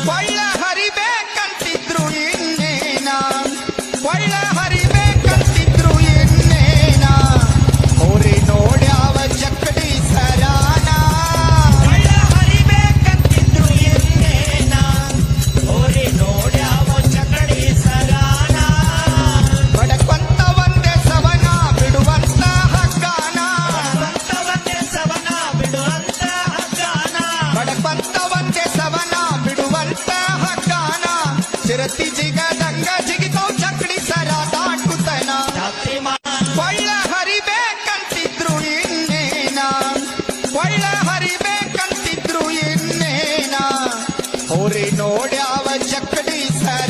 ಕೊಳ್ಳ ಹರಿಬೇಕಂತಿದ್ರು ಇನ್ನೇನ ಕೊಳ್ಳ ಹರಿಬೇಕಂತಿದ್ರು ಇನ್ನೇನ ಹೋರಿ ನೋಡ್ಯಾವ ಚಕ್ಕಡಿ ಸರಾನ ಕೊಳ್ಳ ಹರಿಬೇಕಂತಿದ್ರು ಇನ್ನೇನ ಹೋರಿ ನೋಡ್ಯಾವ ಚಕಡಿ ಸರಾನ ಬಡಕೊಂತ ಒಂದೇ ಸವನ ಬಿಡುವಂತ ಹಗ್ಗಾನ ಭಕ್ತವಂತೆ ಸವನ ಬಿಡುವಂತ ಹಗ್ಗಾನ ಬಡಕೊಂತ ಒಂದೇ ಸವನ ಬಿಡುವಂತ ಹಗ್ಗಾನ ಚಿರತಿ ಜಿಗದಂಗ ಜಿಗಿತವ್ ಚಕ್ಕಡಿ ಸರ ದಾಟುತ್ತನ ಜಾತ್ರೆ ಕೊಳ್ಳ ಹರಿಬೇಕಂತಿದ್ರು ಇನ್ನೇನ ಕೊಳ್ಳ ಹರಿಬೇಕಂತಿದ್ರು ಇನ್ನೇನ ಹೋರಿ ನೋಡ್ಯಾವ ಚಕ್ಕಡಿ ಸರ